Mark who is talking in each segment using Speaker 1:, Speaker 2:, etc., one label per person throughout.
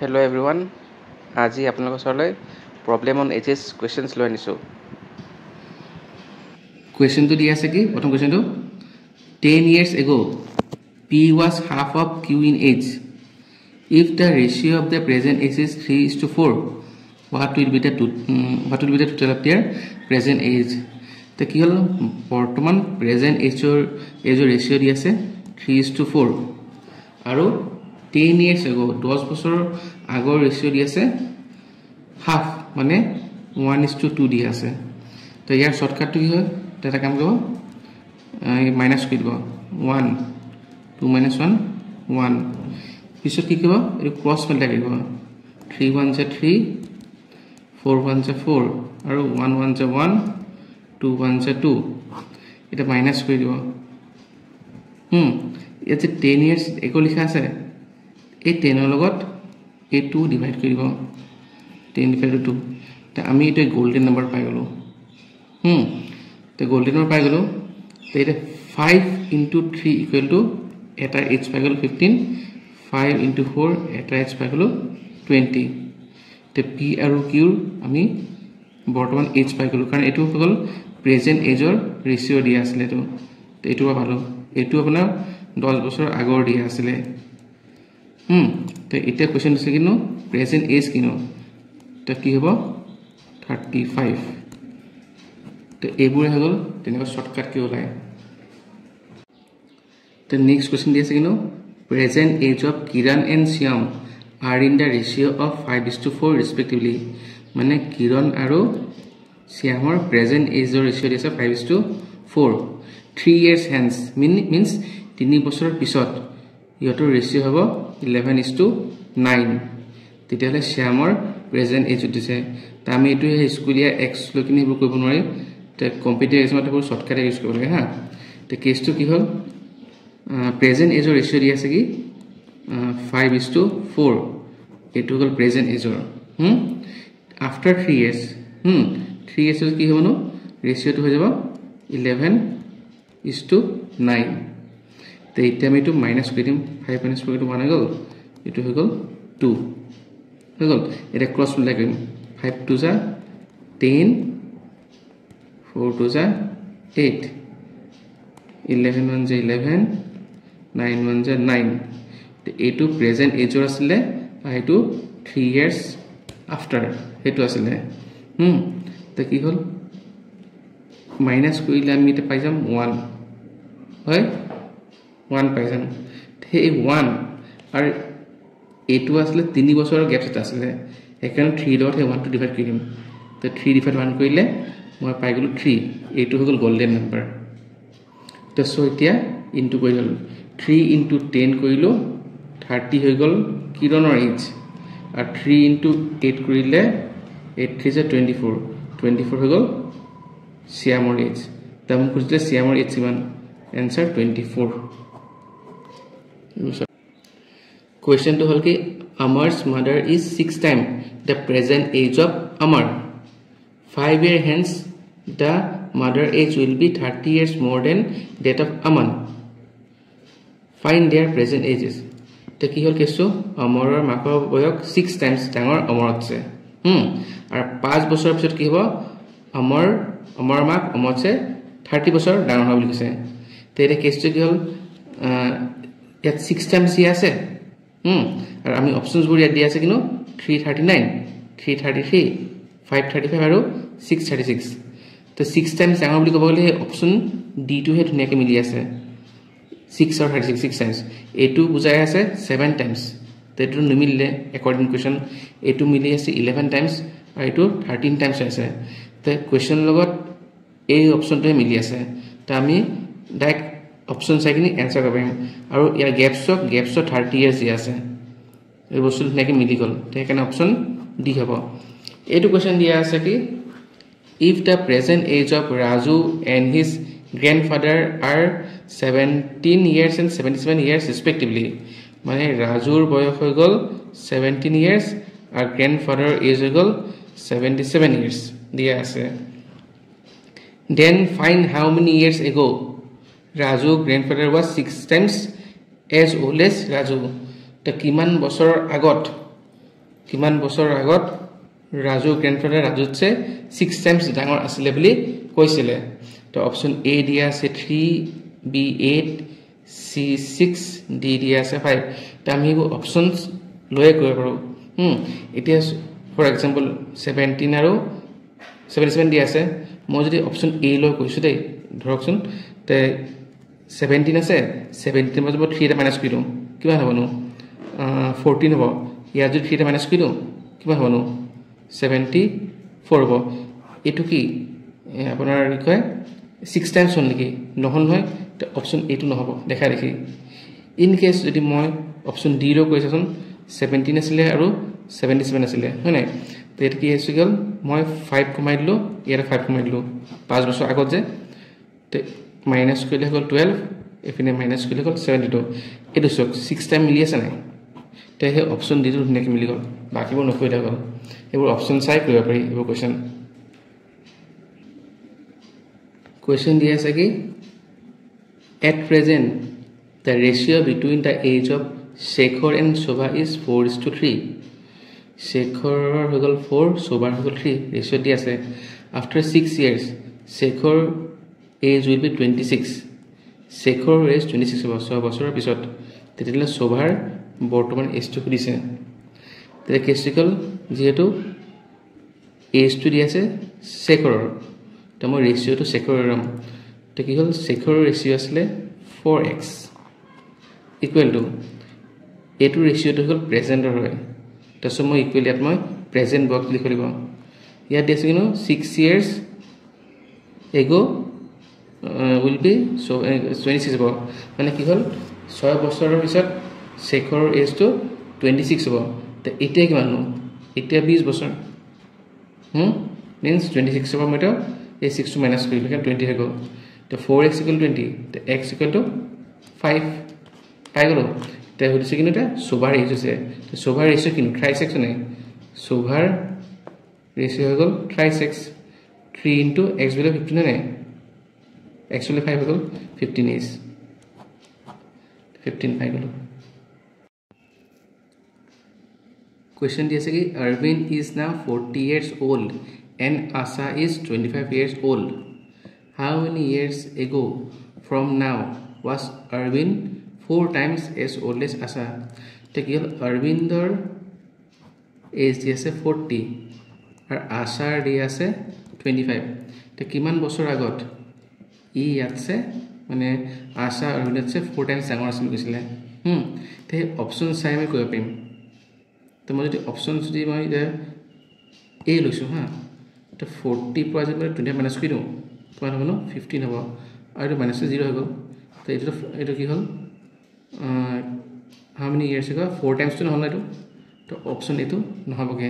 Speaker 1: Hello everyone. আজি আপোনালোকৰ ওচৰলৈ প্ৰবলেম অন এইচএস কোৱেশ্চনছ লৈ আনিছো। কোৱেশ্চনটো দি আছে কি প্ৰথম কোৱেশ্চনটো 10 years ago P was half of Q in age. If the ratio of the present age is 3:4, what will be the total of their present age? তো কি হল বৰ্তমান প্ৰেজেন্ট এজৰ ৰেশিও দি আছে 3:4 আৰু 10 years ago 10 বছৰ আগৰ ৰেশিও দি আছে হাফ মানে 1:2 দি আছে। তো ইয়াৰ শৰ্টকাটটো কি হয় এটা কাম কৰিব মাইনাস কৰি দিব 1 2 - 1 1 পিছত কি কৰিব এই ক্ৰস মাল্টিপ্লাই কৰিব 3 1 * 3 4 1 * 4 আৰু 1 1 * 1 2 1 * 2 এটা মাইনাস কৰি দিব ইয়াতে 10 years একো লিখা আছে এই 10 ৰ লগত এই 2 ডিভাইড কৰি দিব 10 / 2 তে আমি এটা গোল্ডেন নাম্বাৰ পাই গলো তে গোল্ডেন নাম্বাৰ পাই গলো তে এটা 5 * 3 = এটা h পাই গলো 15 5 * 4 এটা h পাই গলো 20 তে p আৰু q আমি বৰ্তমান h পাই গলো কাৰণ এটো হল প্ৰেজেন্ট এজৰ ৰেশিও দিয়া আছিল এটো তে এটো ভালো এটো আপোনাৰ 10 বছৰ আগৰ দিয়া আছিল তো এটা কোৱেশ্চন আছে কিনো প্ৰেজেন্ট এজ কিনো তো কি হ'ব 35 তো এইবোৰ হল তেনেকৈ শৰ্টকাট কি ওলাই তো নেক্সট কোৱেশ্চন দি আছে কিনো present age of Kiran and Shyam are in the ratio of 5:4 respectively মানে কিৰণ আৰু শ্যামৰ প্ৰেজেন্ট এজৰ ৰেশিও দি আছে 5:4 3 years hence means 3 বছৰৰ পিছত ইহঁতৰ ৰেশিও হ'ব 11:9 তেতিয়ালে শ্যামৰ প্ৰেজেন্ট এজ দিছে তা আমি এটো স্কুলিয়া x লৈ কিনে এইবোৰ কৰিব নোৱাৰি তে কম্পিউটাৰ এক্সামত এইবোৰ শৰ্টকাট ইউজ কৰিব লাগে হা তে কেছটো কি হ'ল প্ৰেজেন্ট এজৰ ৰেশিও দি আছে কি 5:4 এটো হল প্ৰেজেন্ট এজৰ আফটাৰ 3 years 3 years কি হ'ব নো ৰেশিওটো হৈ যাব 11:9 তে এতিয়া আমি এটো মাইনাস কৰি দিম 5 - 4 = 1 হৈ গল এটো হৈ গল 2 হৈ গল এটা ক্ৰস মাল্টিপ্লাই কৰিম 5 2 * 10 4 2 * 8 11 1 * 11 9 1 * 9 তে এটো প্ৰেজেন্ট এজৰ আছিল আৰু এটো 3 years আফটাৰ এটো আছিল তে কি হল মাইনাস কৰিলে আমি এটা পাই যাম 1 হয় 1 পাই যাম এই 1 আৰু এটো আসলে 3 বছৰৰ গ্যাপ এটা আছিল একাৰণে 3 লগত 1 টো ডিভাইড কৰি দিম তে 3 / 1 কৰিলে মই পাই গলো 3 এটো হৈ গল গোল্ডেন নাম্বাৰ তে সো এতিয়া ইনটু কৰি হল 3 * 10 কৰিলো 30 হৈ গল কিৰণৰ এজ আৰু 3 * 8 কৰিলে 8 3 = 24 24 হৈ গল শ্যামৰ এজ তা আমি খুজিলে শ্যামৰ এজ কিমান आंसर 24 क्वेश्चन तो हल कि Amar's mother is 6 times the present age of Amar 5 years hence the mother age will be 30 years more than that of Aman find their present ages तो কি হল কেছটো Amarৰ মাকৰ বয়স 6 times ডাঙৰ Amarতছে আৰু 5 বছৰৰ পিছত কি হ'ব Amar মাক Amarতছে 30 বছৰ ডাঙৰ হ'ব বুলি কৈছে তে এটা কেছটো কি হল ইয়াত 6 টাইমছ দিয়া আছে আৰু আমি অপচনছ বোৰ ইয়াত দিয়া আছে কিনো 339 333 535 আৰু 636 তো 6 টাইমছ ডাঙৰ বুলি ক'ব গ'লে অপচন ডি টো হে ধুনিয়াকৈ মিলি আছে 6 আৰু 36 6 টাইমছ এটো বুজাই আছে 7 টাইমছ তেটো নিমিলে একৰ্ডিং কোৱেশ্চন এটো মিলি আছে 11 টাইমছ আৰু এটো 13 টাইমছ আছে তে কোৱেশ্চন লগত এই অপচনটোৱে মিলি আছে তা আমি ডাইৰেক্ট অপচন চাই কিনে आंसर কৰিব পাৰিম আৰু ইয়াৰ গেপছ 30 ইয়াৰ্স দিয়া আছে এই বস্তু ধুনিয়াকৈ মিলি গল তেকাৰণে অপচন ডি হ'ব এটো কোৱেশ্চন দিয়া আছে কি if the present age of Raju and his grandfather are 17 years and 77 years respectively মানে ৰাজুৰ বয়স হৈ গল 17 years আৰু grandfather age হৈ গল 77 years দিয়া আছে then find how many years ago Raju grandfather was 6 times as old as Raju তে কিমান বছৰ আগত কিমান বছৰ আগত ৰাজু গ্ৰেণ্ডফাদাৰ ৰাজুতছে 6 টাইমছ ডাঙৰ আছিল বুলি কৈছিলে তো অপচন এ দিয়া আছে 3 বি 8 সি 6 ডি দিয়া আছে 5 তো আমি অপচনছ লয়ে কৰিব পাৰো এতিয়া ফৰ এক্সাম্পল 17 আৰু 77 দিয়া আছে মই যদি অপচন এ লৈ কৈছো দেই ধৰকচোন তে 17 আছে 17 মাজত 3 টা মাইনাস কৰি দিওঁ কিমান হ'ব নো 14 হ'ব ইয়াৰ যদি 3 টা মাইনাস কৰি দিওঁ কিমান হ'ব নো 74 হ'ব এটো কি আপোনাৰ কি কয় 6 টাইমছ হ'ল নেকি নহল নহয় তে অপচন এ টো নহব দেখা দেখি ইন কেস যদি মই অপচন ডি লৈ কৈছাচোন 17 আছিল আৰু 77 আছিল হয় নাই তে এটা কি হৈছে গল মই 5 কমাই দিলো ইয়াৰ 5 কমাই দিলো 5 বছৰ আগত যে তে মাইনাস কৰিলে গল 12 এফিনে মাইনাস কৰিলে গল 72 এটো 6 টাইম মিলি আছে নাই তে হে অপচন ডি টো ধুনীয়াকৈ মিলি গল বাকিবোৰ নকৰিলে গল এইবোৰ অপচন চাই কৰিব পাৰি এইবোৰ question দিয়া আছে কি at present the ratio between the age of Shekhar and Shobha is 4:3 Shekhar হগল 4 Shobha হগল 3 ratio দিয়া আছে after 6 years Shekhar age will be 26 Shekhar age 26 হ'ব 6 বছৰৰ পিছত তেতিয়ালে Shobhar বৰ্তমান age টো দিছে তে কেসিকল যেহেতু age টো দিয়া আছে Shekhar তো মই ৰেশিও টো Shekhar ৰাম তো কি হল Shekhar ৰেশিও আসলে 4x ইকুৱেল টু এটো ৰেশিও টো হল প্ৰেজেন্টৰ হয় তো সো মই ইকুৱেল ইয়াত মই প্ৰেজেন্ট বক্স লিখ দিব ইয়াত দিছে কিনো 6 years ago will be so 26 হ'ব মানে কি হল 6 বছৰৰ পিছত Shekhar age টো 26 হ'ব তো এতিয়া কিমান নো এতিয়া 20 বছৰ means 26 হ'ব মতে a 6 to minus 3 become 20 है गो तो 4x equal 20 तो x equal to 5 पाई गलो तो हो दिसे किनटा Shobhar age আছে তো Shobhar ratio किन 3x নাই Shobhar ratio हो गल 3x 3 into x value 15 নাই x value 5 हो गल 15 is 15 पाई गलो क्वेश्चन दिया से कि Arvind is now 40 years old and Asha is 25 years old. How many years ago from now was Arvind 4 times as old as Asha? Take Arvindor age diase 40 are Asha diase 25. Te kiman bosor agot ই আছে মানে Asha Arvindse 4 times ডাঙৰ আছিল কৈছিলে তে option চাই আমি কৰিব পাৰিম তো মই যদি অপচন যদি মই এ লৈছো হা तो 40 पर आज मैं 20 माइनस কৰি দিও কিমান হ'ব ন 15 হ'ব আৰু মাইনাস 0 হৈ গল তো এটো কি হল how many years ago 4 times তো নহল এটো তো অপচন এটো নহবগে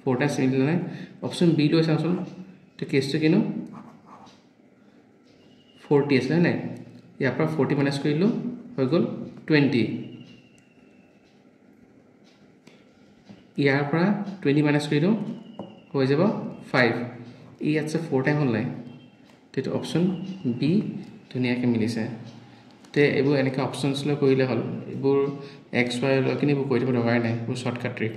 Speaker 1: 4 times মিলিলে নাই অপচন বি লৈ চাওঁচোন তো কেছটো কিনো 40 আছে নাই ইয়াৰ পৰা 40 মাইনাস কৰিলো হৈ গল 20 ইয়াৰ পৰা 20 মাইনাস কৰি দিও হৈ যাব 5 ই আছে 4 টাইম হল নাই তেটো অপচন বি ধুনিয়াকে মিলিছে তে এবোৰ এনেকা অপচনছ লৈ কৰিলে হল এবোৰ এক্স ওয়াই লৈ কিনিব কৈ দিব দৰকাৰ নাই এবোৰ শৰ্টকাট ট্ৰিক